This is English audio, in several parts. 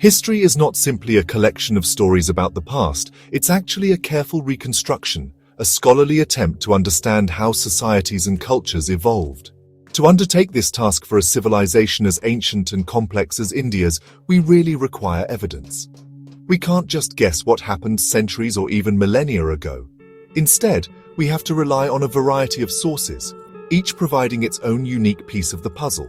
History is not simply a collection of stories about the past, it's actually a careful reconstruction, a scholarly attempt to understand how societies and cultures evolved. To undertake this task for a civilization as ancient and complex as India's, we really require evidence. We can't just guess what happened centuries or even millennia ago. Instead, we have to rely on a variety of sources, each providing its own unique piece of the puzzle.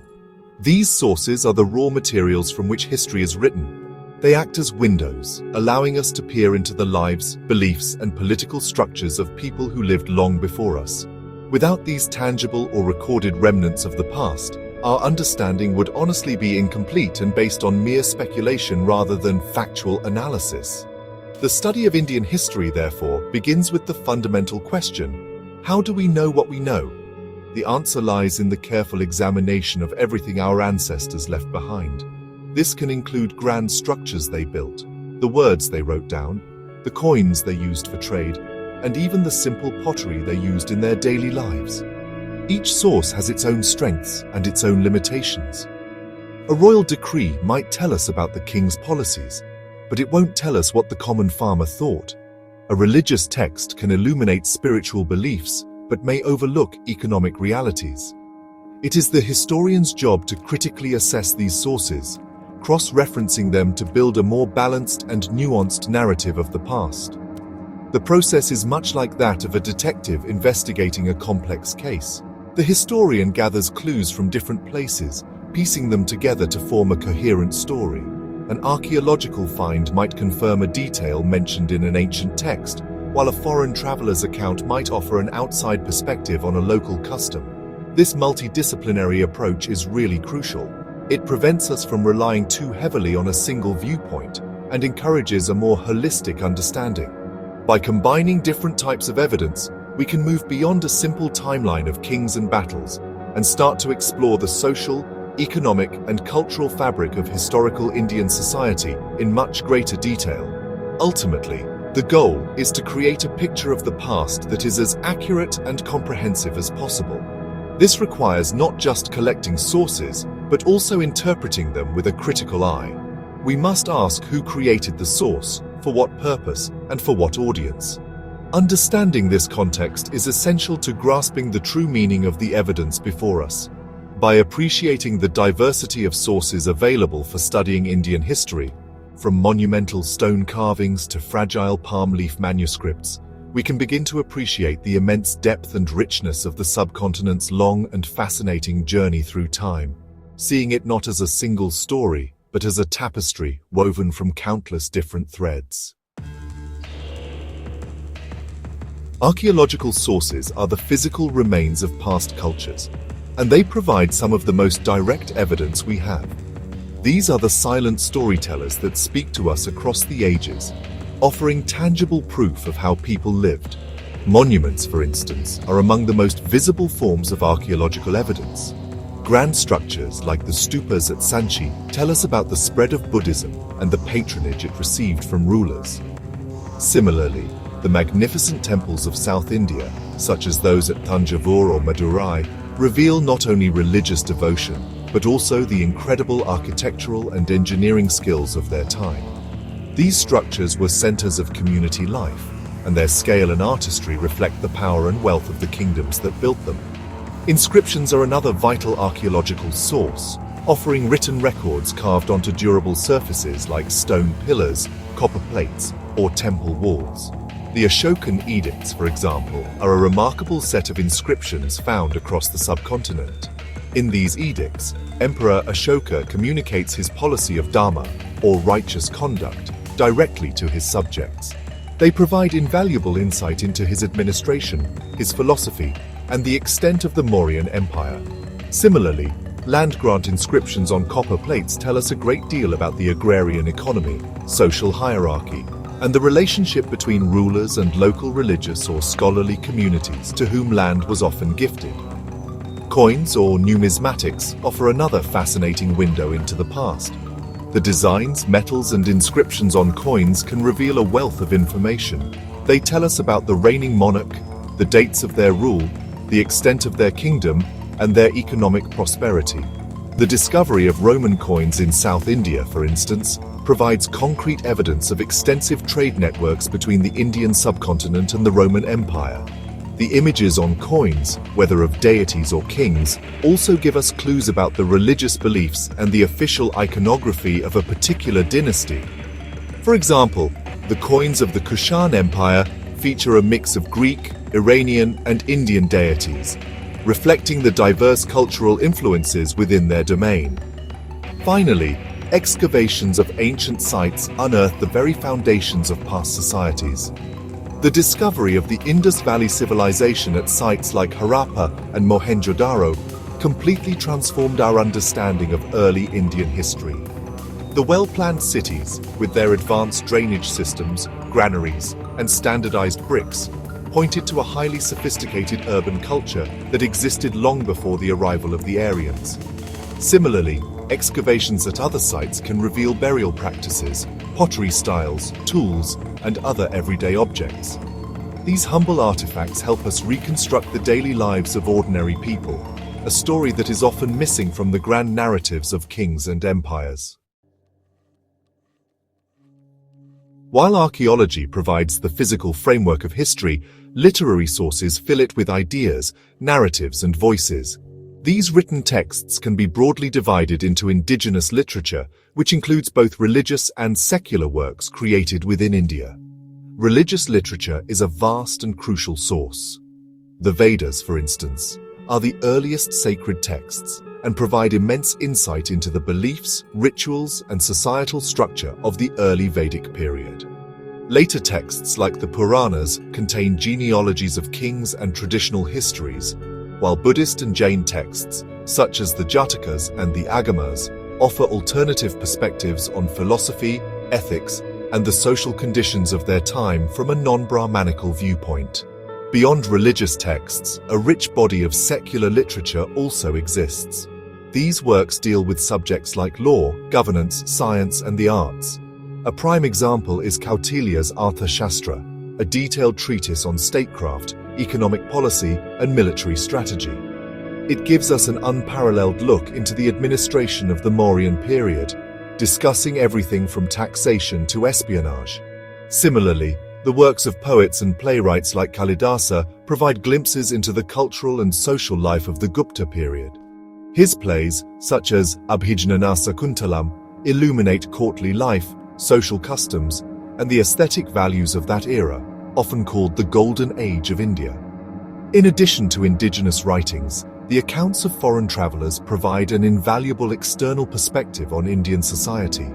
These sources are the raw materials from which history is written. They act as windows, allowing us to peer into the lives, beliefs, and political structures of people who lived long before us. Without these tangible or recorded remnants of the past, our understanding would honestly be incomplete and based on mere speculation rather than factual analysis. The study of Indian history, therefore, begins with the fundamental question: how do we know what we know? The answer lies in the careful examination of everything our ancestors left behind. This can include grand structures they built, the words they wrote down, the coins they used for trade, and even the simple pottery they used in their daily lives. Each source has its own strengths and its own limitations. A royal decree might tell us about the king's policies, but it won't tell us what the common farmer thought. A religious text can illuminate spiritual beliefs, but may overlook economic realities. It is the historian's job to critically assess these sources, cross-referencing them to build a more balanced and nuanced narrative of the past. The process is much like that of a detective investigating a complex case. The historian gathers clues from different places, piecing them together to form a coherent story. An archaeological find might confirm a detail mentioned in an ancient text, while a foreign traveler's account might offer an outside perspective on a local custom. This multidisciplinary approach is really crucial. It prevents us from relying too heavily on a single viewpoint and encourages a more holistic understanding. By combining different types of evidence, we can move beyond a simple timeline of kings and battles and start to explore the social, economic, and cultural fabric of historical Indian society in much greater detail. Ultimately, the goal is to create a picture of the past that is as accurate and comprehensive as possible. This requires not just collecting sources, but also interpreting them with a critical eye. We must ask who created the source, for what purpose, and for what audience. Understanding this context is essential to grasping the true meaning of the evidence before us. By appreciating the diversity of sources available for studying Indian history, from monumental stone carvings to fragile palm leaf manuscripts, we can begin to appreciate the immense depth and richness of the subcontinent's long and fascinating journey through time, seeing it not as a single story, but as a tapestry woven from countless different threads. Archaeological sources are the physical remains of past cultures, and they provide some of the most direct evidence we have. These are the silent storytellers that speak to us across the ages, offering tangible proof of how people lived. Monuments, for instance, are among the most visible forms of archaeological evidence. Grand structures like the stupas at Sanchi tell us about the spread of Buddhism and the patronage it received from rulers. Similarly, the magnificent temples of South India, such as those at Thanjavur or Madurai, reveal not only religious devotion, but also the incredible architectural and engineering skills of their time. These structures were centers of community life, and their scale and artistry reflect the power and wealth of the kingdoms that built them. Inscriptions are another vital archaeological source, offering written records carved onto durable surfaces like stone pillars, copper plates, or temple walls. The Ashokan edicts, for example, are a remarkable set of inscriptions found across the subcontinent. In these edicts, Emperor Ashoka communicates his policy of dharma, or righteous conduct, directly to his subjects. They provide invaluable insight into his administration, his philosophy, and the extent of the Mauryan Empire. Similarly, land grant inscriptions on copper plates tell us a great deal about the agrarian economy, social hierarchy, and the relationship between rulers and local religious or scholarly communities to whom land was often gifted. Coins or numismatics offer another fascinating window into the past. The designs, metals, and inscriptions on coins can reveal a wealth of information. They tell us about the reigning monarch, the dates of their rule, the extent of their kingdom, and their economic prosperity. The discovery of Roman coins in South India, for instance, provides concrete evidence of extensive trade networks between the Indian subcontinent and the Roman Empire. The images on coins, whether of deities or kings, also give us clues about the religious beliefs and the official iconography of a particular dynasty. For example, the coins of the Kushan Empire feature a mix of Greek, Iranian, and Indian deities, reflecting the diverse cultural influences within their domain. Finally, excavations of ancient sites unearth the very foundations of past societies. The discovery of the Indus Valley Civilization at sites like Harappa and Mohenjo-daro completely transformed our understanding of early Indian history. The well-planned cities, with their advanced drainage systems, granaries, and standardized bricks, pointed to a highly sophisticated urban culture that existed long before the arrival of the Aryans. Similarly, excavations at other sites can reveal burial practices, pottery styles, tools, and other everyday objects. These humble artifacts help us reconstruct the daily lives of ordinary people, a story that is often missing from the grand narratives of kings and empires. While archaeology provides the physical framework of history, literary sources fill it with ideas, narratives, and voices. These written texts can be broadly divided into indigenous literature, which includes both religious and secular works created within India. Religious literature is a vast and crucial source. The Vedas, for instance, are the earliest sacred texts and provide immense insight into the beliefs, rituals, and societal structure of the early Vedic period. Later texts like the Puranas contain genealogies of kings and traditional histories, while Buddhist and Jain texts, such as the Jatakas and the Agamas, offer alternative perspectives on philosophy, ethics, and the social conditions of their time from a non-Brahmanical viewpoint. Beyond religious texts, a rich body of secular literature also exists. These works deal with subjects like law, governance, science, and the arts. A prime example is Kautilya's Arthashastra, a detailed treatise on statecraft, economic policy, and military strategy. It gives us an unparalleled look into the administration of the Mauryan period, discussing everything from taxation to espionage. Similarly, the works of poets and playwrights like Kalidasa provide glimpses into the cultural and social life of the Gupta period. His plays, such as Abhijnana Sakuntalam, illuminate courtly life, social customs, and the aesthetic values of that era, often called the Golden Age of India. In addition to indigenous writings, the accounts of foreign travelers provide an invaluable external perspective on Indian society.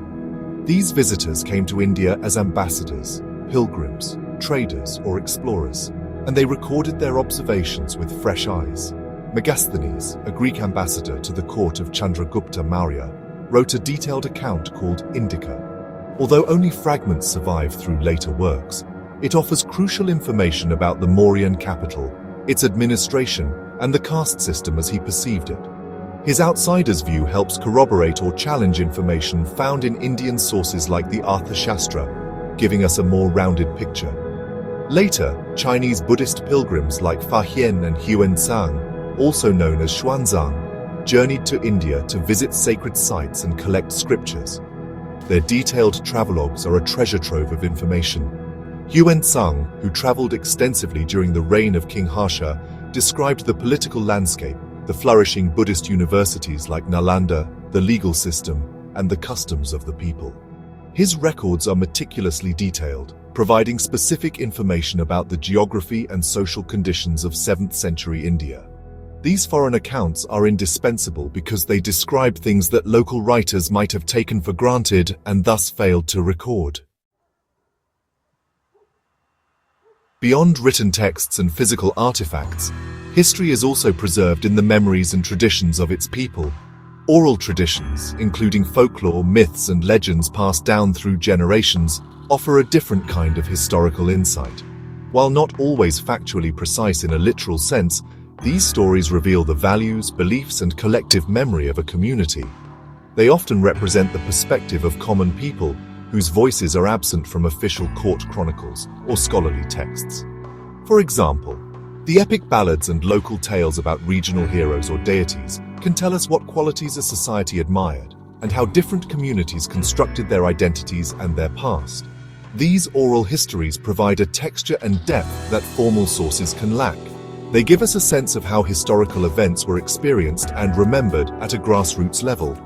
These visitors came to India as ambassadors, pilgrims, traders, or explorers, and they recorded their observations with fresh eyes. Megasthenes, a Greek ambassador to the court of Chandragupta Maurya, wrote a detailed account called Indica. Although only fragments survive through later works, it offers crucial information about the Mauryan capital, its administration, and the caste system as he perceived it. His outsider's view helps corroborate or challenge information found in Indian sources like the Arthashastra, giving us a more rounded picture. Later, Chinese Buddhist pilgrims like Fa Hien and Huan-Tsang, also known as Xuanzang, journeyed to India to visit sacred sites and collect scriptures. Their detailed travelogues are a treasure trove of information. Huan-Tsang, who traveled extensively during the reign of King Harsha, described the political landscape, the flourishing Buddhist universities like Nalanda, the legal system, and the customs of the people. His records are meticulously detailed, providing specific information about the geography and social conditions of 7th century India. These foreign accounts are indispensable because they describe things that local writers might have taken for granted and thus failed to record. Beyond written texts and physical artifacts, history is also preserved in the memories and traditions of its people. Oral traditions, including folklore, myths, and legends passed down through generations, offer a different kind of historical insight. While not always factually precise in a literal sense, these stories reveal the values, beliefs, and collective memory of a community. They often represent the perspective of common people whose voices are absent from official court chronicles or scholarly texts. For example, the epic ballads and local tales about regional heroes or deities can tell us what qualities a society admired and how different communities constructed their identities and their past. These oral histories provide a texture and depth that formal sources can lack. They give us a sense of how historical events were experienced and remembered at a grassroots level.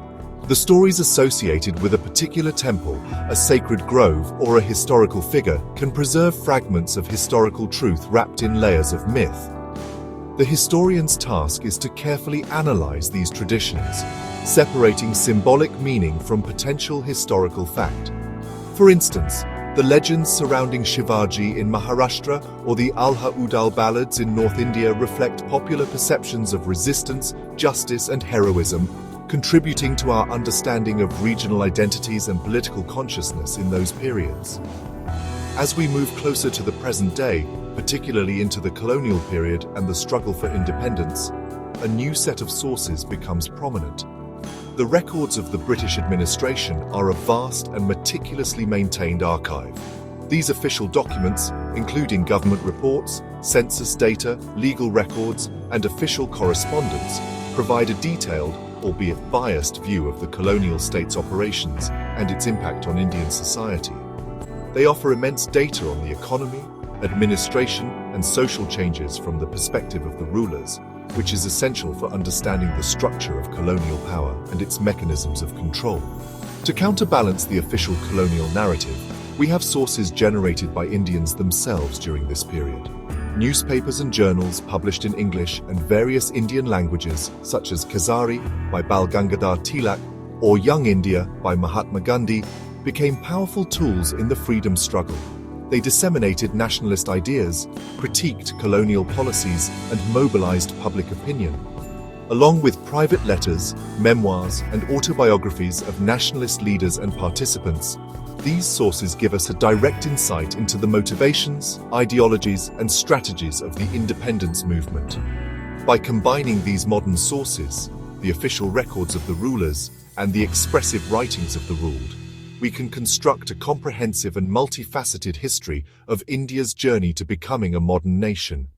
The stories associated with a particular temple, a sacred grove, or a historical figure can preserve fragments of historical truth wrapped in layers of myth. The historian's task is to carefully analyze these traditions, separating symbolic meaning from potential historical fact. For instance, the legends surrounding Shivaji in Maharashtra or the Alha-Udal ballads in North India reflect popular perceptions of resistance, justice, and heroism, contributing to our understanding of regional identities and political consciousness in those periods. As we move closer to the present day, particularly into the colonial period and the struggle for independence, a new set of sources becomes prominent. The records of the British administration are a vast and meticulously maintained archive. These official documents, including government reports, census data, legal records, and official correspondence, provide a detailed, albeit biased, view of the colonial state's operations and its impact on Indian society. They offer immense data on the economy, administration, and social changes from the perspective of the rulers, which is essential for understanding the structure of colonial power and its mechanisms of control. To counterbalance the official colonial narrative, we have sources generated by Indians themselves during this period. Newspapers and journals published in English and various Indian languages, such as Khazari by Bal Gangadhar Tilak or Young India by Mahatma Gandhi, became powerful tools in the freedom struggle. They disseminated nationalist ideas, critiqued colonial policies, and mobilized public opinion. Along with private letters, memoirs, and autobiographies of nationalist leaders and participants, these sources give us a direct insight into the motivations, ideologies, and strategies of the independence movement. By combining these modern sources, the official records of the rulers, and the expressive writings of the ruled, we can construct a comprehensive and multifaceted history of India's journey to becoming a modern nation.